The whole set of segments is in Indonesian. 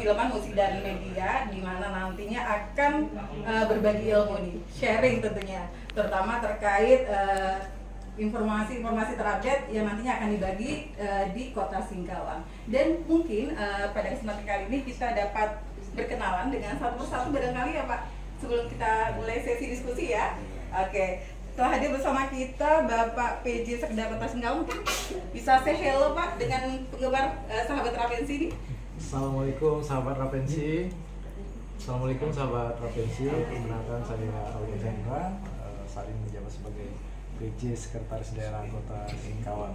perfilman, musik dan media, di mana nantinya akan berbagi ilmu nih, sharing tentunya, terutama terkait informasi-informasi terupdate yang nantinya akan dibagi di Kota Singkawang. Dan mungkin pada kesempatan kali ini kita dapat berkenalan dengan satu persatu barangkali ya Pak, sebelum kita mulai sesi diskusi ya. Oke, telah hadir bersama kita Bapak PJ Sekda Kota Singkawang, mungkin bisa say hello Pak dengan penggemar sahabat Rapensi ini. Assalamualaikum sahabat Rapensi. Assalamualaikum sahabat Rapensi. Perkenalkan saya Aulia Hendra, saat ini menjabat sebagai PJ Sekretaris Daerah Kota Singkawang.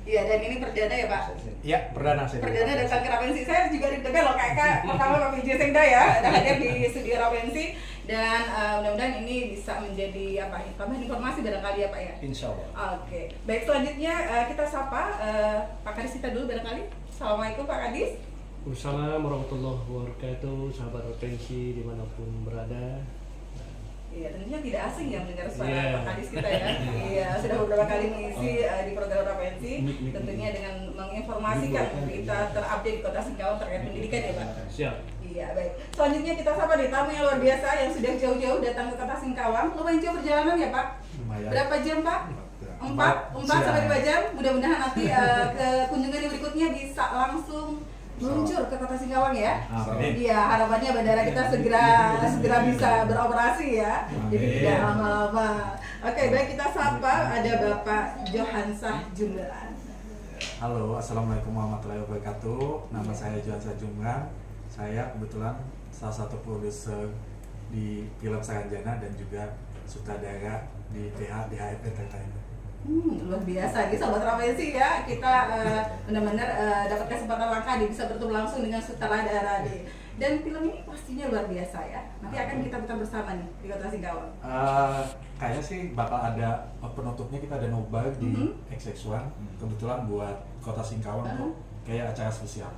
Iya, dan ini perdana ya Pak? Iya, perdana saya. Perdana datang ke Rapensi. Saya juga deg-degan loh kakak. Pertama Pak PJ Sekda ya, ada hadir di studio Rapensi. Dan mudah-mudahan ini bisa menjadi tambahan informasi barangkali ya Pak ya? Insya Allah. Oke, baik, selanjutnya kita sapa Pak Kadis kita dulu barangkali. Assalamualaikum Pak Kadis. Waalaikumsalam warahmatullahi wabarakatuh, sahabat Rapensi dimanapun berada. Iya, tentunya tidak asing ya mendengar suara Pak Kadis kita ya. Iya, sudah beberapa kali mengisi di program Rapensi, tentunya dengan menginformasikan berita terupdate di Kota Singkawang terkait pendidikan ya Pak. Siap. Iya, baik. Selanjutnya kita sapa nih tamu yang luar biasa yang sudah jauh-jauh datang ke Kota Singkawang. Lumayan jauh perjalanan ya Pak? Lumayan. Berapa jam Pak? 4 sampai 5 jam. Mudah-mudahan nanti ke kunjungan yang berikutnya bisa langsung meluncur ke Kota Singkawang ya. Iya, harapannya bandara kita segera bisa beroperasi ya. Jadi tidak lama-lama. Oke, baik, kita sapa ada Bapak Johansah Jumlan. Halo, assalamualaikum warahmatullahi wabarakatuh. Nama saya Johansah Jumlan. Saya kebetulan salah satu produser di film Saranjana dan juga sutradara di DHF Entertainment. Luar biasa nih Sobat Rapensi ya, kita benar-benar dapat kesempatan langka bisa bertemu langsung dengan sutradara nih. Dan film ini pastinya luar biasa ya. Nanti akan kita putar bersama nih di Kota Singkawang. Kayaknya sih bakal ada penutupnya, kita ada nobar di XX1. Kebetulan buat Kota Singkawang tuh kayak acara spesial.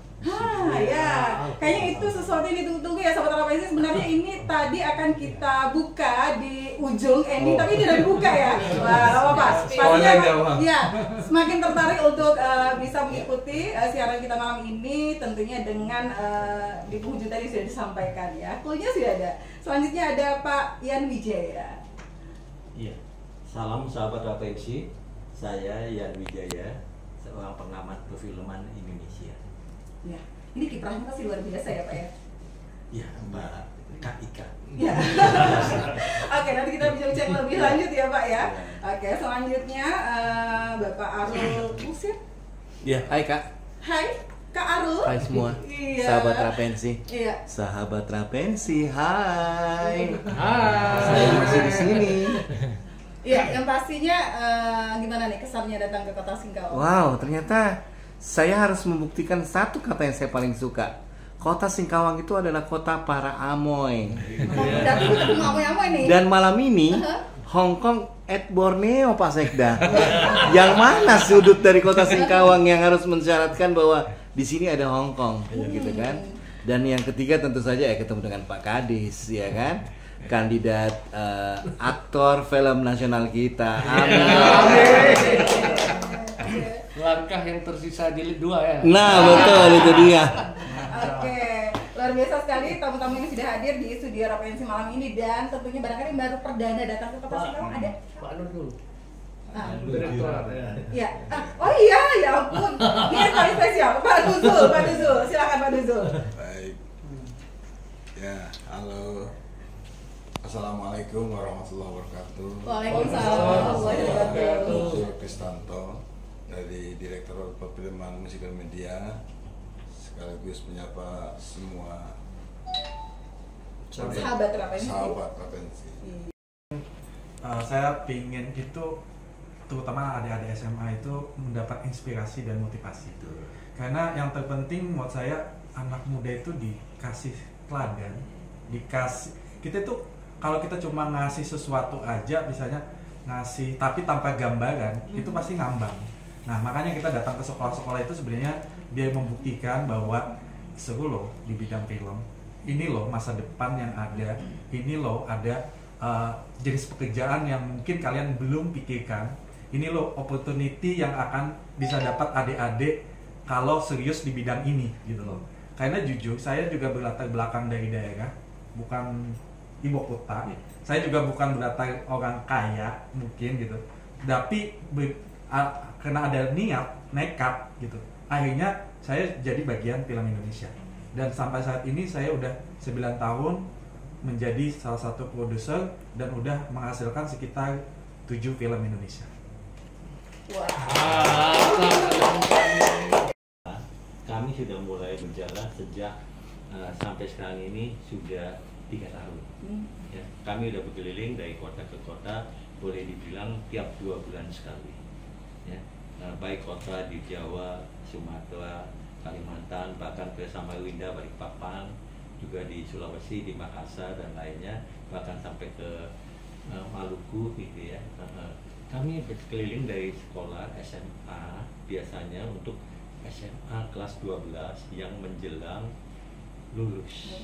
Ya, kayaknya itu sesuatu yang ditunggu-tunggu ya Sobat Rapensi. Sebenarnya ini tadi akan kita buka di ujung ending, tapi tidak dibuka ya. Wah, apa? Pastinya ya, semakin tertarik untuk bisa mengikuti siaran kita malam ini, tentunya dengan di penghujung tadi sudah disampaikan ya. Cluenya sudah ada. Selanjutnya ada Pak Ian Wijaya. Iya, salam sahabat Rapensi. Saya Ian Wijaya, seorang pengamat perfilman Indonesia. Ya, ini kiprahnya pasti luar biasa ya Pak ya? Iya, Mbak Kak Ika. Ya. Oke, nanti kita bincang lebih lanjut ya Pak ya. Oke, selanjutnya Bapak Arul Musir. Ya, hai Kak. Hai, Kak Arul. Hai semua. Iya. Sahabat Rapensi. Iya. Sahabat Rapensi, hai. Hai. Saya masih di sini. Iya, yang pastinya gimana nih kesannya datang ke Kota Singkawang? Wow, ternyata saya harus membuktikan satu kata yang saya paling suka. Kota Singkawang itu adalah kota para amoy. Berarti kita ketemu amoy-amoy nih. Dan malam ini Hong Kong at Borneo Pak Sekda. Yang mana sudut dari Kota Singkawang yang harus mensyaratkan bahwa di sini ada Hong Kong, gitu kan? Dan yang ketiga tentu saja ya ketemu dengan Pak Kadis, ya kan? Kandidat aktor film nasional kita. Amin. Langkah yang tersisa jilid 2 ya. Nah, betul itu dia. Oke, luar biasa sekali tamu-tamu yang sudah hadir di studio Rapensi malam ini, dan tentunya barangkali baru perdana datang ke Kota Singkawang ada. Pak Nur dulu. Direktur. Ya. Oh iya, ya ampun. Ini yang paling spesial. Pak Nuzul, silakan Pak Nuzul. Baik. Ya, halo. Assalamualaikum warahmatullahi wabarakatuh. Waalaikumsalam warahmatullahi wabarakatuh. Saya Kristanto dari Direktur Perfilman Musik dan Media, sekaligus menyapa semua Sahabat Rapensi. Saya pingin itu, terutama adik-adik SMA itu mendapat inspirasi dan motivasi. Karena yang terpenting menurut saya, anak muda itu dikasih teladan, kita tuh kalau kita cuma ngasih sesuatu aja, misalnya ngasih tapi tanpa gambaran, itu pasti ngambang. Nah, makanya kita datang ke sekolah-sekolah itu sebenarnya biar membuktikan bahwa seru loh di bidang film. Ini loh masa depan yang ada. Ini loh ada jenis pekerjaan yang mungkin kalian belum pikirkan. Ini loh opportunity yang akan bisa dapat adik-adik kalau serius di bidang ini, gitu loh. Karena jujur saya juga berlatar belakang dari daerah, bukan ibu kota. Saya juga bukan berlatar orang kaya mungkin gitu. Tapi karena ada niat, nekat gitu. Akhirnya saya jadi bagian film Indonesia. Dan sampai saat ini saya udah 9 tahun menjadi salah satu produser dan udah menghasilkan sekitar 7 film Indonesia. Kami sudah mulai berjalan sejak sampai sekarang ini sudah 3 tahun. Ya, kami sudah berkeliling dari kota ke kota, boleh dibilang tiap 2 bulan sekali. Ya, baik kota di Jawa, Sumatera, Kalimantan, bahkan ke Samarinda, Balikpapan, juga di Sulawesi, di Makassar dan lainnya, bahkan sampai ke Maluku gitu ya. Kami berkeliling dari sekolah SMA biasanya untuk SMA kelas 12 yang menjelang lulus.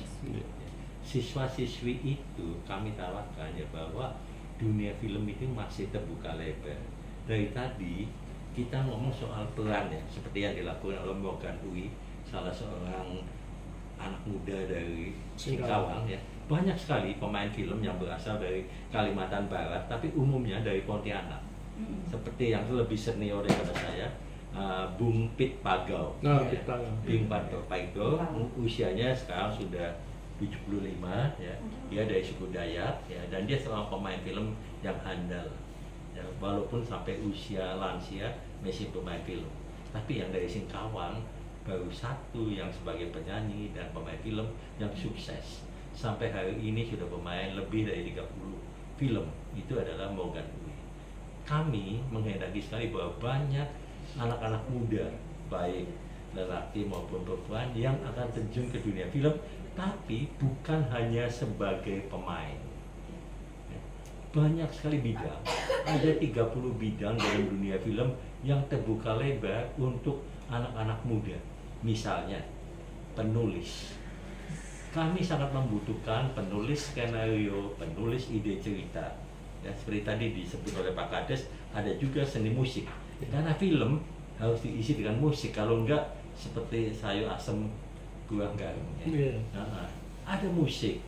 Siswa-siswi itu kami tawarkan ya bahwa dunia film itu masih terbuka lebar. Dari tadi kita ngomong soal peran ya, seperti yang dilakukan oleh Morgan Oey, salah seorang anak muda dari Singkawang ya. Banyak sekali pemain film yang berasal dari Kalimantan Barat, tapi umumnya dari Pontianak. Seperti yang lebih senior daripada saya, Bung Pit Pagau. Bung Pagau, usianya sekarang sudah 75 ya. Dia dari suku Dayak ya, dan dia seorang pemain film yang handal. Ya, walaupun sampai usia lansia masih pemain film. Tapi yang dari Singkawang baru satu yang sebagai penyanyi dan pemain film yang sukses. Sampai hari ini sudah bermain lebih dari 30 film. Itu adalah Morgan Oey. Kami menghendaki sekali bahwa banyak anak-anak muda, baik lelaki maupun perempuan, yang akan terjun ke dunia film, tapi bukan hanya sebagai pemain. Banyak sekali bidang, ada 30 bidang dalam dunia film yang terbuka lebar untuk anak-anak muda. Misalnya, penulis. Kami sangat membutuhkan penulis skenario, penulis ide cerita. Ya, seperti tadi disebut oleh Pak Kades, ada juga seni musik. Karena film harus diisi dengan musik, kalau enggak seperti sayur asem kurang garam. Ya. Ada musik,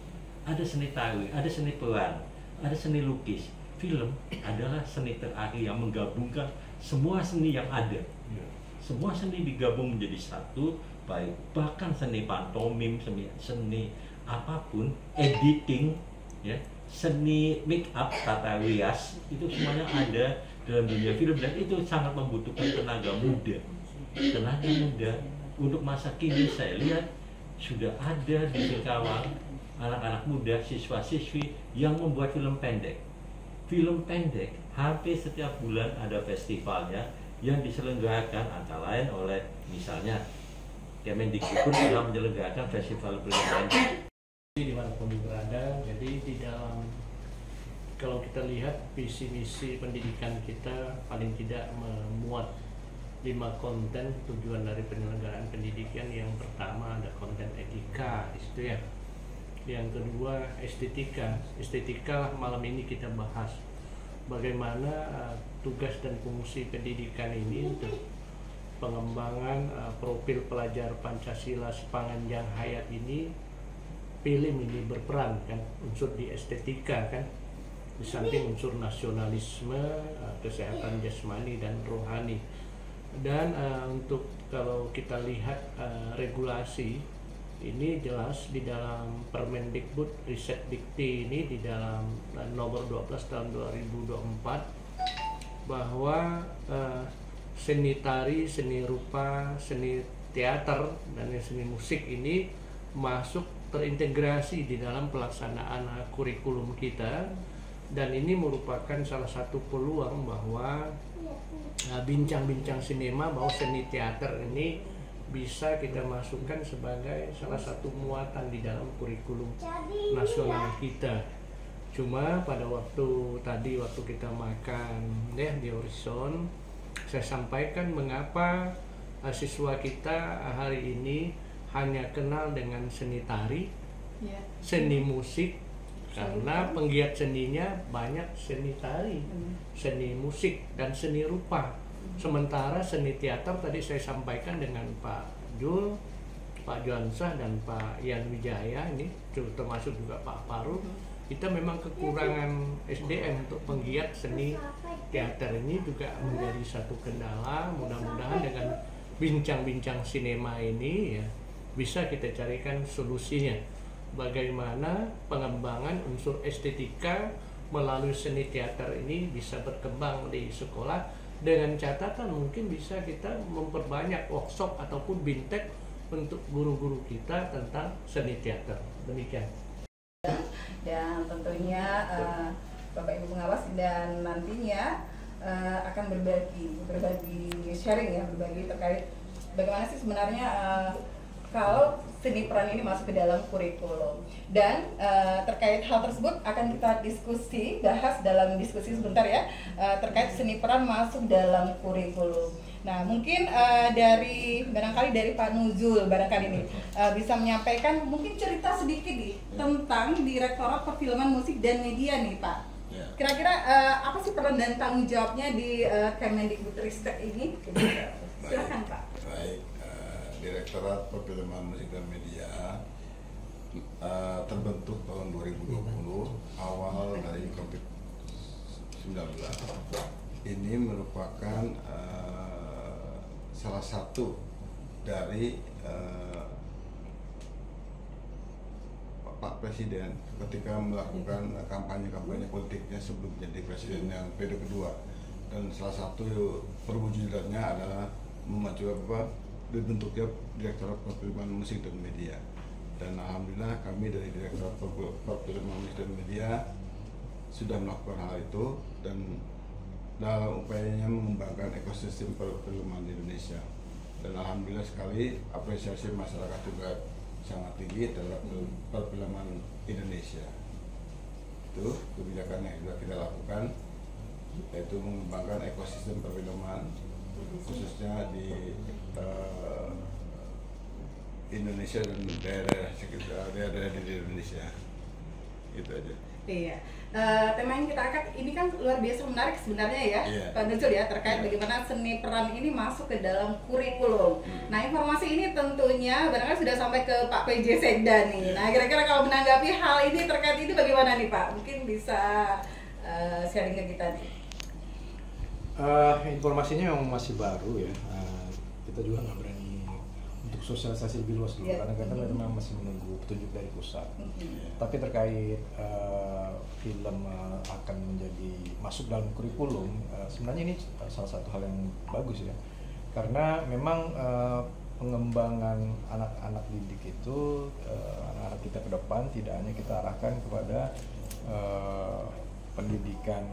ada seni tari, ada seni peran, ada seni lukis. Film adalah seni terakhir yang menggabungkan semua seni yang ada. Semua seni digabung menjadi satu, baik bahkan seni pantomim, seni apapun, editing, ya, seni make up, tata rias, itu semuanya ada dalam dunia film, dan itu sangat membutuhkan tenaga muda. Tenaga muda untuk masa kini saya lihat sudah ada di Singkawang anak-anak muda, siswa-siswi yang membuat film pendek. Film pendek hampir setiap bulan ada festivalnya yang diselenggarakan antara lain oleh misalnya Kemendikbud telah menyelenggarakan festival film pendek dimanapun berada. Jadi di dalam, kalau kita lihat visi misi pendidikan kita paling tidak memuat 5 konten tujuan dari penyelenggaraan pendidikan. Yang pertama ada konten etika, itu ya. Yang kedua estetika. Estetika malam ini kita bahas bagaimana tugas dan fungsi pendidikan ini untuk pengembangan profil pelajar Pancasila sepanjang hayat ini. Film ini berperan kan, unsur di estetika kan, di samping unsur nasionalisme, kesehatan jasmani dan rohani. Dan untuk kalau kita lihat regulasi ini jelas di dalam Permendikbud Riset Dikti ini di dalam nomor 12 tahun 2024 bahwa seni tari, seni rupa, seni teater dan seni musik ini masuk terintegrasi di dalam pelaksanaan kurikulum kita, dan ini merupakan salah satu peluang bahwa bincang-bincang sinema, bahwa seni teater ini bisa kita masukkan sebagai salah satu muatan di dalam kurikulum nasional kita. Cuma pada waktu kita makan ya di Horizon, saya sampaikan mengapa siswa kita hari ini hanya kenal dengan seni tari, seni musik, karena penggiat seninya banyak seni tari, seni musik, dan seni rupa. Sementara seni teater tadi saya sampaikan dengan Pak Jul, Pak Johansah dan Pak Ian Wijaya ini, termasuk juga Pak Paru, kita memang kekurangan SDM untuk penggiat seni teater ini juga menjadi satu kendala. Mudah-mudahan dengan bincang-bincang sinema ini ya bisa kita carikan solusinya. Bagaimana pengembangan unsur estetika melalui seni teater ini bisa berkembang di sekolah, dengan catatan mungkin bisa kita memperbanyak workshop ataupun bintek untuk guru-guru kita tentang seni teater. Demikian. Dan tentunya Bapak Ibu pengawas dan nantinya akan berbagi sharing ya, berbagi terkait bagaimana sih sebenarnya kalau seni peran ini masuk ke dalam kurikulum. Dan terkait hal tersebut akan kita bahas dalam diskusi sebentar ya, terkait seni peran masuk dalam kurikulum. Nah, mungkin barangkali dari Pak Nuzul barangkali ini bisa menyampaikan mungkin cerita sedikit nih tentang Direktorat Perfilman Musik dan Media nih Pak. Ya. Kira-kira apa sih peran dan tanggung jawabnya di Kemendikbudristek ini? Silakan Pak. Baik, Direktorat Perfilman Musik dan Media terbentuk tahun 2020 awal dari COVID-19. Ini merupakan salah satu dari Pak Presiden ketika melakukan kampanye politiknya sebelum menjadi presiden yang periode kedua, dan salah satu perwujudannya adalah dibentuknya Direktorat Perfilman Musik dan Media. Dan alhamdulillah kami dari Direktorat Perfilman Musik dan Media sudah melakukan hal itu dan dalam upayanya mengembangkan ekosistem perfilman di Indonesia. Dan alhamdulillah sekali apresiasi masyarakat juga sangat tinggi terhadap perfilman Indonesia. Itu kebijakan yang sudah kita lakukan, yaitu mengembangkan ekosistem perfilman khususnya di Indonesia dan daerah di Indonesia. Itu aja. Iya. Tema yang kita angkat ini kan luar biasa menarik sebenarnya ya, Pak Nuzul ya, terkait bagaimana seni peran ini masuk ke dalam kurikulum. Nah, informasi ini tentunya barangkali sudah sampai ke Pak PJ Sekda nih. Nah, kira-kira kalau menanggapi hal ini terkait itu bagaimana nih Pak? Mungkin bisa sharing ke kita nih. Informasinya memang masih baru ya. Kita juga nggak berani untuk sosialisasi lebih luas dulu, karena kita memang masih menunggu petunjuk dari pusat. Tapi terkait film akan menjadi masuk dalam kurikulum, sebenarnya ini salah satu hal yang bagus ya, karena memang pengembangan anak-anak didik itu, anak-anak kita ke depan tidak hanya kita arahkan kepada pendidikan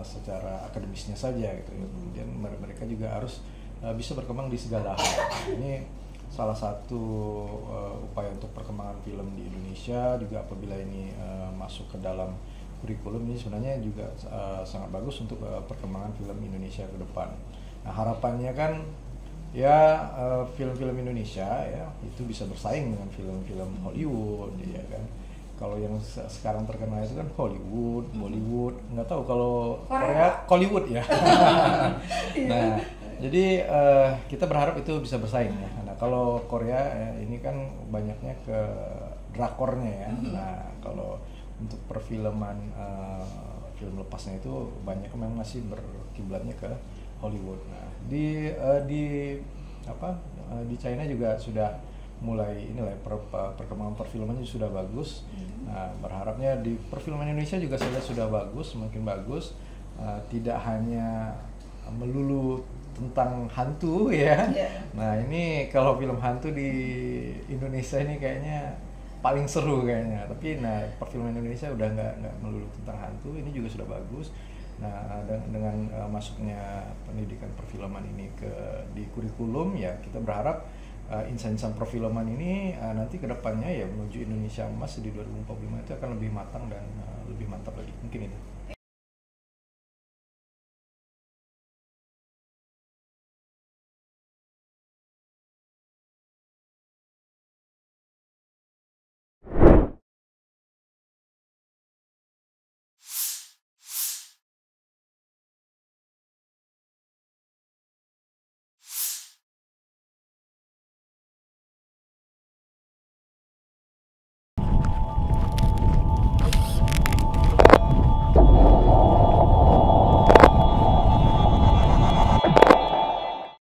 secara akademisnya saja gitu ya. Kemudian mereka juga harus bisa berkembang di segala hal. Ini salah satu upaya untuk perkembangan film di Indonesia juga. Apabila ini masuk ke dalam kurikulum, ini sebenarnya juga sangat bagus untuk perkembangan film Indonesia ke depan. Nah, harapannya kan ya film-film Indonesia ya itu bisa bersaing dengan film-film Hollywood ya kan. Kalau yang sekarang terkenal itu kan Hollywood, Bollywood, nggak tahu kalau Korea Hollywood ya. Nah, jadi kita berharap itu bisa bersaing ya. Nah, kalau Korea ya, ini kan banyaknya ke drakornya ya. Nah, kalau untuk perfilman film lepasnya itu banyak memang masih berkiblatnya ke Hollywood. Nah, di China juga sudah mulai inilah perkembangan perfilmannya sudah bagus. Nah, berharapnya di perfilman Indonesia juga saya lihat sudah bagus, semakin bagus. Tidak hanya melulu tentang hantu ya. Nah, ini kalau film hantu di Indonesia ini kayaknya paling seru kayaknya. Tapi nah, perfilman Indonesia udah nggak melulu tentang hantu, ini juga sudah bagus. Nah, dengan masuknya pendidikan perfilman ini di kurikulum ya, kita berharap insan-insan perfilman ini nanti kedepannya ya menuju Indonesia Emas di 2045 itu akan lebih matang dan lebih mantap lagi. Mungkin itu.